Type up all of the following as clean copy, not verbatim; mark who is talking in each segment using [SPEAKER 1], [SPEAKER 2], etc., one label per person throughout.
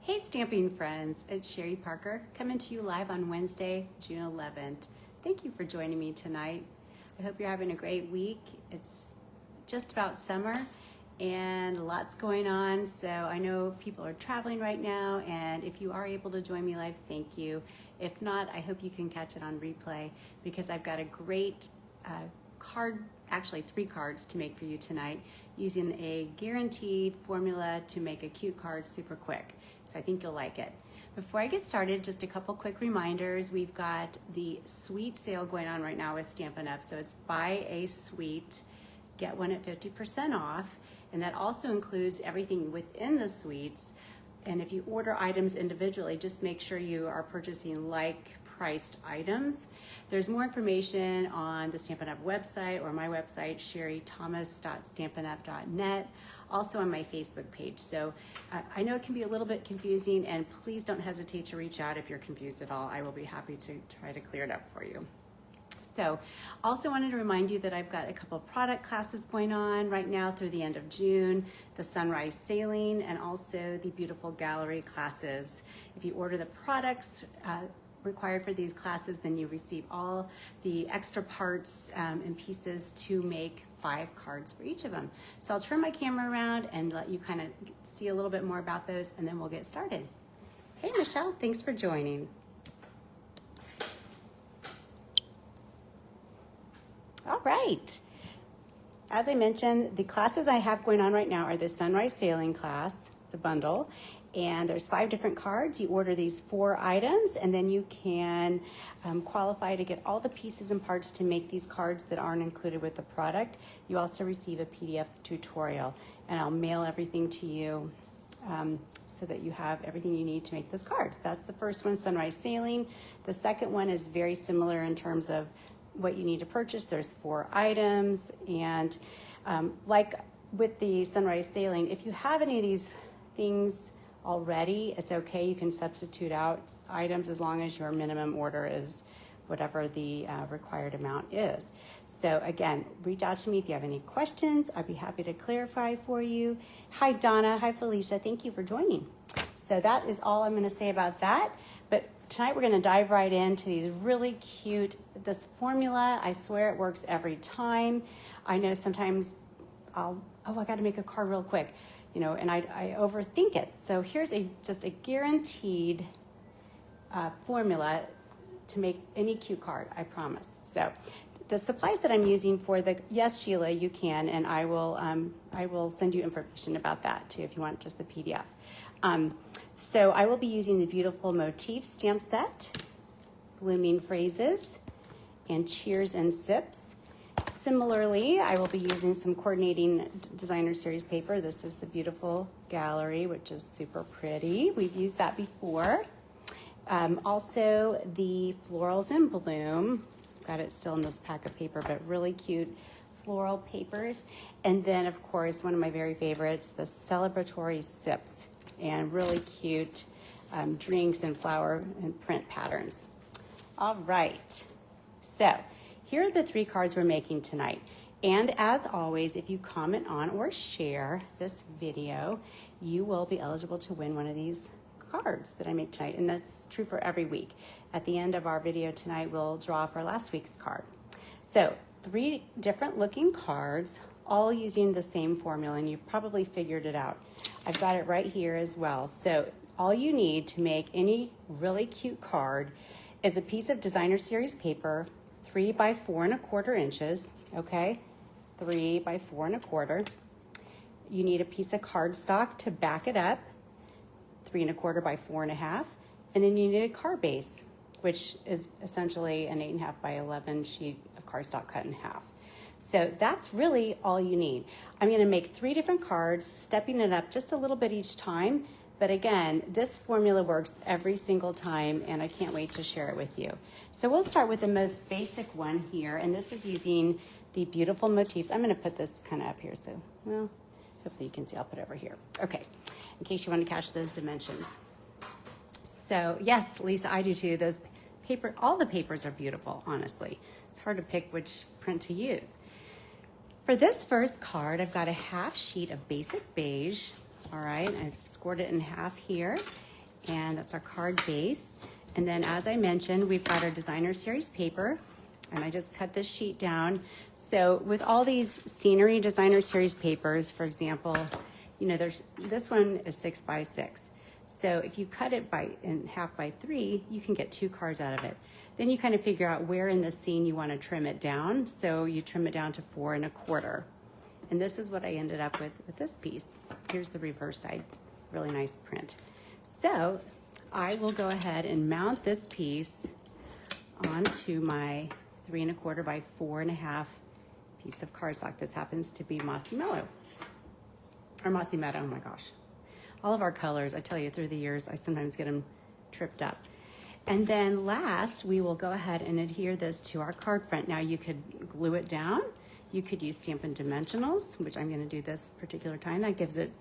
[SPEAKER 1] Hey stamping friends, it's Sherry Parker coming to you live on Wednesday, June 11th. Thank you for joining me tonight. I hope you're having a great week. It's just about summer and lots going on, so I know people are traveling right now, and if you are able to join me live, thank you. If not, I hope you can catch it on replay because I've got a great card, actually 3 cards to make for you tonight using a guaranteed formula to make a cute card super quick. So I think you'll like it. Before I get started, just a couple quick reminders. We've got the suite sale going on right now with Stampin' Up! So it's buy a suite, get one at 50% off, and that also includes everything within the suites. And if you order items individually, just make sure you are purchasing like-priced items. There's more information on the Stampin' Up! Website or my website, sherrythomas.stampinup.net. Also on my Facebook page. So I know it can be a little bit confusing, and please don't hesitate to reach out if you're confused at all. I will be happy to try to clear it up for you. So also wanted to remind you that I've got a couple of product classes going on right now through the end of June, the Sunrise Sailing and also the Beautiful Gallery classes. If you order the products required for these classes, then you receive all the extra parts and pieces to make 5 cards for each of them. So I'll turn my camera around and let you kind of see a little bit more about those, and then we'll get started. Hey Michelle, thanks for joining. All right. As I mentioned, the classes I have going on right now are the Sunrise Sailing class. It's a bundle, and there's 5 different cards. You order these 4 items, and then you can qualify to get all the pieces and parts to make these cards that aren't included with the product. You also receive a PDF tutorial, and I'll mail everything to you so that you have everything you need to make those cards. That's the first one, Sunrise Sailing. The second one is very similar in terms of what you need to purchase. There's 4 items, and like with the Sunrise Sailing, if you have any of these things already, it's okay. You can substitute out items as long as your minimum order is whatever the required amount is. So again, reach out to me if you have any questions. I'd be happy to clarify for you. Hi Donna, hi Felicia, thank you for joining. So that is all I'm going to say about that. But tonight we're going to dive right into these really cute, this formula. I swear it works every time. I know sometimes I got to make a card real quick, and I overthink it. So here's just a guaranteed formula to make any cute card, I promise. So the supplies that I'm using for yes, Sheila, you can, and I will send you information about that too if you want just the PDF. So I will be using the Beautiful Motifs stamp set, Blooming Phrases, and Cheers and Sips. Similarly, I will be using some coordinating designer series paper. This is the Beautiful Gallery, which is super pretty. We've used that before. Also the Florals in Bloom. Got it still in this pack of paper, but really cute floral papers. And then, of course, one of my very favorites, the Celebratory Sips, and really cute drinks and flower and print patterns. All right, so here are the 3 cards we're making tonight. And as always, if you comment on or share this video, you will be eligible to win one of these cards that I make tonight. And that's true for every week. At the end of our video tonight, we'll draw for last week's card. So 3 different looking cards, all using the same formula, and you've probably figured it out. I've got it right here as well. So all you need to make any really cute card is a piece of designer series paper, 3 by 4 1/4 inches, okay? 3 by 4 1/4. You need a piece of cardstock to back it up, 3 1/4 by 4 1/2. And then you need a card base, which is essentially an 8 1/2 by 11 sheet of cardstock cut in half. So that's really all you need. I'm going to make 3 different cards, stepping it up just a little bit each time. But again, this formula works every single time, and I can't wait to share it with you. So we'll start with the most basic one here, and this is using the Beautiful Motifs. I'm going to put this kind of up here, so, well, hopefully you can see. I'll put it over here. Okay, in case you want to catch those dimensions. So yes, Lisa, I do too. All the papers are beautiful, honestly. It's hard to pick which print to use. For this first card, I've got a half sheet of basic beige. All right, I've scored it in half here. and that's our card base. And then as I mentioned, we've got our designer series paper, and I just cut this sheet down. So with all these scenery designer series papers, for example, you know, this one is 6 by 6. So if you cut it in half by 3, you can get 2 cards out of it. Then you kind of figure out where in the scene you want to trim it down. So you trim it down to 4 1/4. And this is what I ended up with this piece. Here's the reverse side, really nice print. So I will go ahead and mount this piece onto my 3 1/4 by 4 1/2 piece of cardstock. This happens to be Mossy Meadow, or Mossy Meadow, oh my gosh. All of our colors, I tell you, through the years, I sometimes get them tripped up. And then last, we will go ahead and adhere this to our card front. Now you could glue it down. You could use Stampin' Dimensionals, which I'm gonna do this particular time. That gives it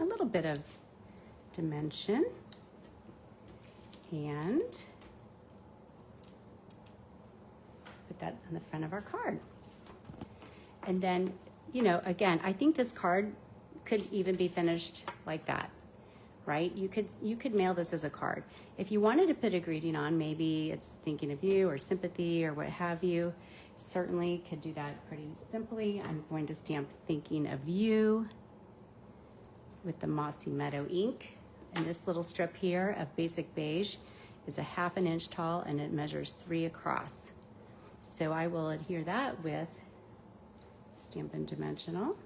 [SPEAKER 1] a little bit of dimension. And put that on the front of our card. And then, you know, again, I think this card could even be finished like that, right? You could mail this as a card. If you wanted to put a greeting on, maybe it's thinking of you or sympathy or what have you, certainly could do that pretty simply. I'm going to stamp thinking of you with the Mossy Meadow ink. And this little strip here of basic beige is a 1/2 inch tall, and it measures 3 across. So I will adhere that with Stampin' Dimensional.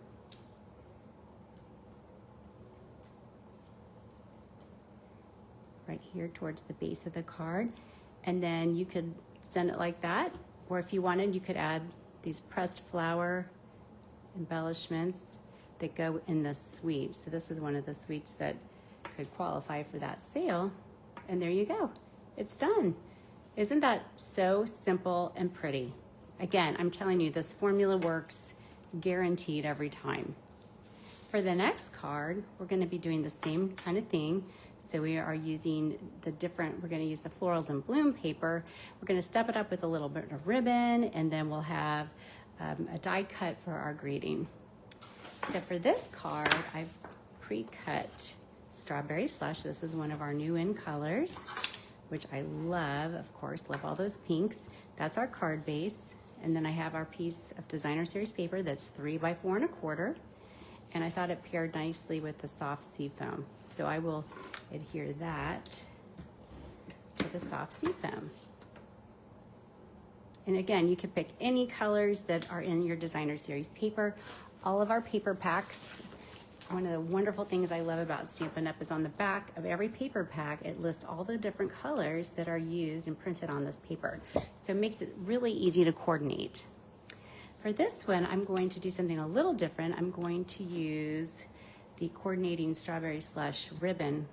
[SPEAKER 1] Right here towards the base of the card. And then you could send it like that, or if you wanted, you could add these pressed flower embellishments that go in the suite. So this is one of the suites that could qualify for that sale. And there you go, it's done. Isn't that so simple and pretty? Again, I'm telling you, this formula works guaranteed every time. For the next card, we're gonna be doing the same kind of thing. So we are using we're gonna use the Florals and Bloom paper. We're gonna step it up with a little bit of ribbon, and then we'll have a die cut for our greeting. So for this card, I've pre-cut Strawberry Slush. This is one of our new in colors, which I love, of course, love all those pinks. That's our card base. And then I have our piece of designer series paper that's 3 by 4 1/4. And I thought it paired nicely with the soft sea foam. So I will adhere that to the soft sea foam. And again, you can pick any colors that are in your designer series paper. All of our paper packs, one of the wonderful things I love about Stampin' Up! Is on the back of every paper pack, it lists all the different colors that are used and printed on this paper. So it makes it really easy to coordinate. For this one, I'm going to do something a little different. I'm going to use the coordinating Strawberry Slush ribbon,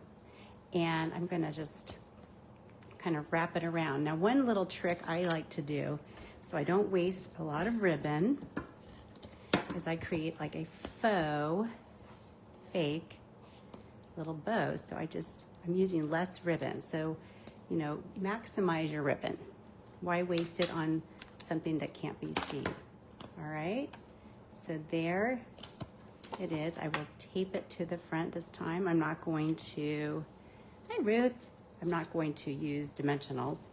[SPEAKER 1] and I'm gonna just kind of wrap it around. Now, one little trick I like to do, so I don't waste a lot of ribbon, is I create like a fake little bow. So I'm using less ribbon. So, you know, maximize your ribbon. Why waste it on something that can't be seen? All right, so there it is. I will tape it to the front this time. I'm not going to, hi Ruth, I'm not going to use dimensionals.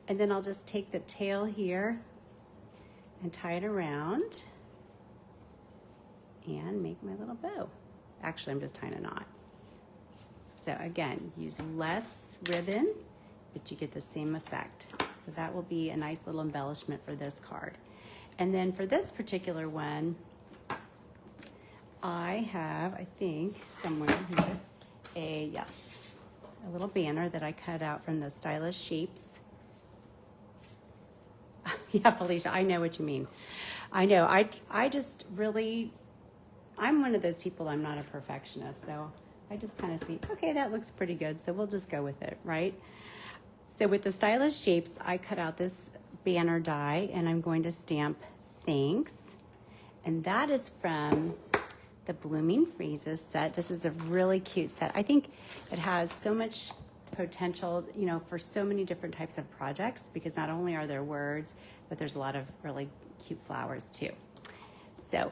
[SPEAKER 1] And then I'll just take the tail here and tie it around and make my little bow. Actually, I'm just tying a knot. So again, use less ribbon, but you get the same effect. So that will be a nice little embellishment for this card. And then for this particular one, I have, I think, somewhere here, a little banner that I cut out from the Stylish Shapes. Yeah, Felicia, I know what you mean. I know, I just really, I'm one of those people, I'm not a perfectionist, so I just kind of see, okay, that looks pretty good, so we'll just go with it, right? So with the Stylish Shapes, I cut out this banner die, and I'm going to stamp thanks. And that is from the Blooming Freezes set. This is a really cute set. I think it has so much potential, you know, for so many different types of projects, because not only are there words, but there's a lot of really cute flowers too. So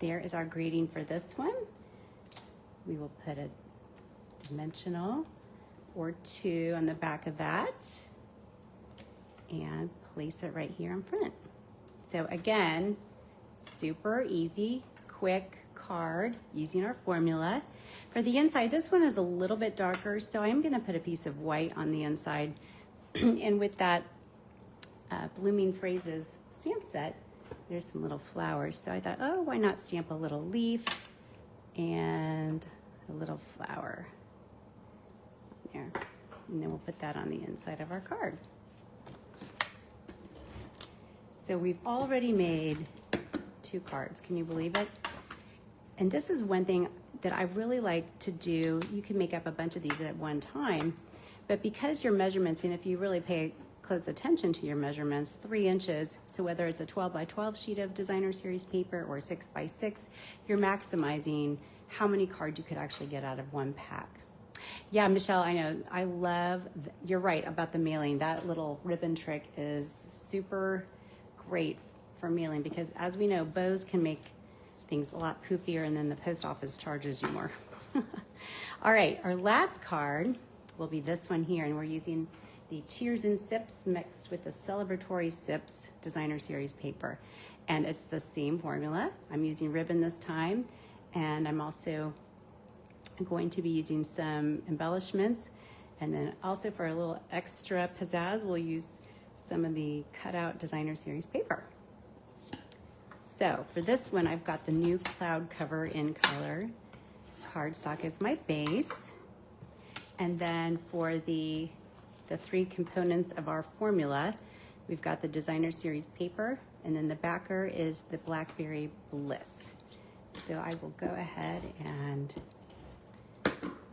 [SPEAKER 1] there is our greeting for this one. We will put a dimensional or 2 on the back of that and place it right here in front. So again, super easy, quick card using our formula. For the inside, this one is a little bit darker, so I'm gonna put a piece of white on the inside. And with that Blooming Phrases stamp set, there's some little flowers. So I thought, oh, why not stamp a little leaf and a little flower there. And then we'll put that on the inside of our card. So we've already made 2 cards. Can you believe it? And this is one thing that I really like to do. You can make up a bunch of these at one time, but because your measurements, and if you really pay close attention to your measurements, 3 inches, so whether it's a 12 by 12 sheet of designer series paper or 6 by 6, you're maximizing how many cards you could actually get out of one pack. Yeah, Michelle, I know, I love, you're right about the mailing. That little ribbon trick is super great for mailing because as we know, bows can make things a lot poofier and then the post office charges you more. All right, our last card will be this one here, and we're using the Cheers and Sips mixed with the Celebratory Sips designer series paper. And it's the same formula. I'm using ribbon this time, and I'm also going to be using some embellishments. And then also for a little extra pizzazz, we'll use some of the cutout designer series paper. So for this one, I've got the new cloud cover in color. Cardstock is my base. And then for the 3 components of our formula, we've got the designer series paper, and then the backer is the Blackberry Bliss. So I will go ahead and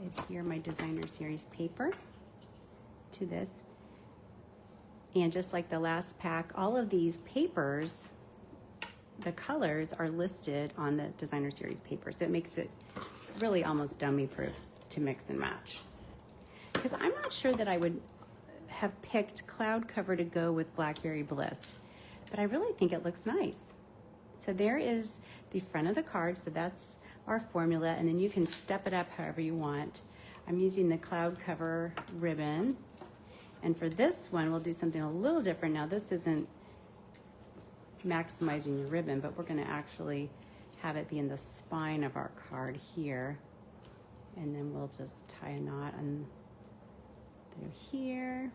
[SPEAKER 1] adhere my designer series paper to this. And just like the last pack, all of these papers, the colors are listed on the designer series paper. So it makes it really almost dummy proof to mix and match. Because I'm not sure that I would have picked cloud cover to go with Blackberry Bliss, but I really think it looks nice. So there is the front of the card. So that's our formula, and then you can step it up however you want. I'm using the cloud cover ribbon. And for this one, we'll do something a little different. Now this isn't maximizing your ribbon, but we're gonna actually have it be in the spine of our card here. And then we'll just tie a knot on through here.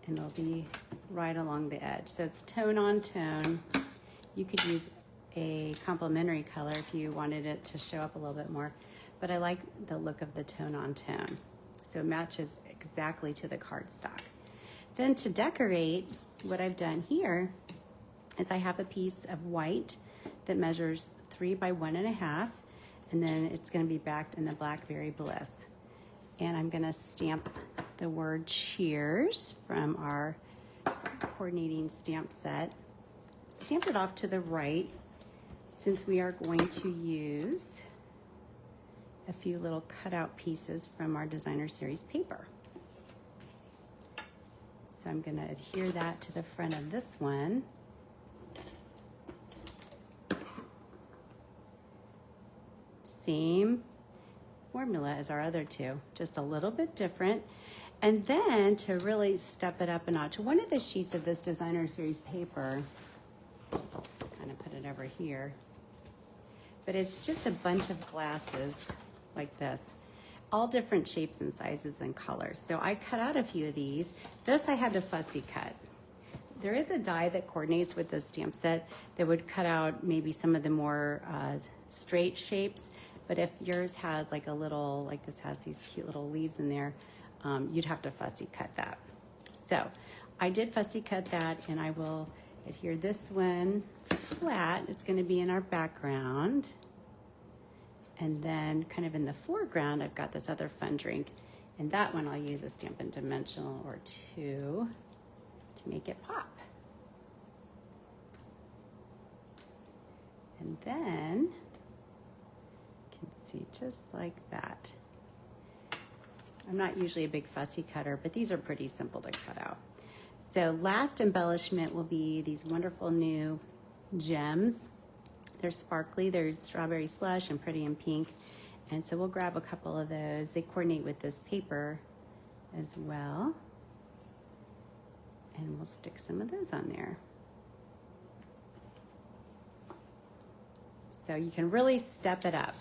[SPEAKER 1] And it'll be right along the edge. So it's tone on tone. You could use a complementary color if you wanted it to show up a little bit more, but I like the look of the tone on tone. So it matches exactly to the cardstock. Then to decorate, what I've done here is I have a piece of white that measures 3 by 1.5, and then it's gonna be backed in the Blackberry Bliss. And I'm gonna stamp the word cheers from our coordinating stamp set. Stamp it off to the right since we are going to use a few little cutout pieces from our designer series paper. So I'm gonna adhere that to the front of this one. Same formula as our other 2, just a little bit different. And then to really step it up a notch, one of the sheets of this designer series paper, kind of put it over here, but it's just a bunch of glasses like this, all different shapes and sizes and colors. So I cut out a few of these. This I had to fussy cut. There is a die that coordinates with this stamp set that would cut out maybe some of the more straight shapes, but if yours has like a little, like this has these cute little leaves in there, you'd have to fussy cut that. So I did fussy cut that, and I will adhere this one flat. It's gonna be in our background. And then kind of in the foreground, I've got this other fun drink, and that one I'll use a Stampin' Dimensional or 2 to make it pop. And then you can see just like that. I'm not usually a big fussy cutter, but these are pretty simple to cut out. So last embellishment will be these wonderful new gems. They're sparkly. There's Strawberry Slush and Pretty in Pink. And so we'll grab a couple of those. They coordinate with this paper as well. And we'll stick some of those on there. So you can really step it up.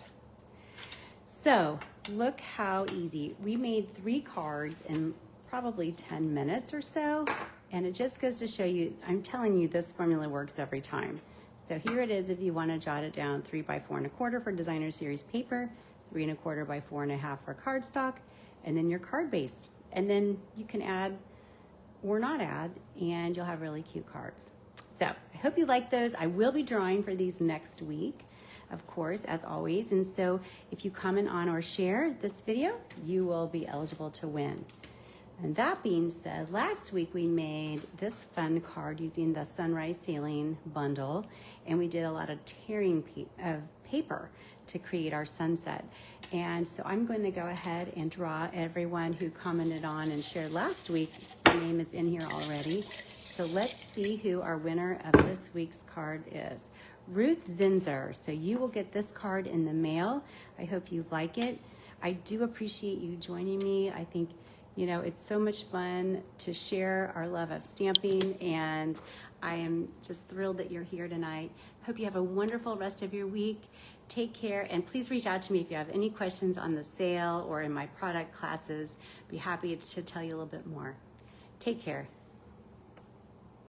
[SPEAKER 1] So look how easy. We made 3 cards in probably 10 minutes or so. And it just goes to show you, I'm telling you, this formula works every time. So here it is if you want to jot it down: 3 by 4 1/4 for designer series paper, 3 1/4 by 4 1/2 for cardstock, and then your card base. And then you can add or not add, and you'll have really cute cards. So I hope you like those. I will be drawing for these next week, of course, as always. And so if you comment on or share this video, you will be eligible to win. And that being said, last week we made this fun card using the Sunrise Sailing bundle, and we did a lot of tearing of paper to create our sunset. And so I'm going to go ahead and draw everyone who commented on and shared last week. Their name is in here already. So let's see who our winner of this week's card is. Ruth Zinzer. So you will get this card in the mail. I hope you like it. I do appreciate you joining me. I think, you know, it's so much fun to share our love of stamping, and I am just thrilled that you're here tonight. Hope you have a wonderful rest of your week. Take care, and please reach out to me if you have any questions on the sale or in my product classes. Be happy to tell you a little bit more. Take care.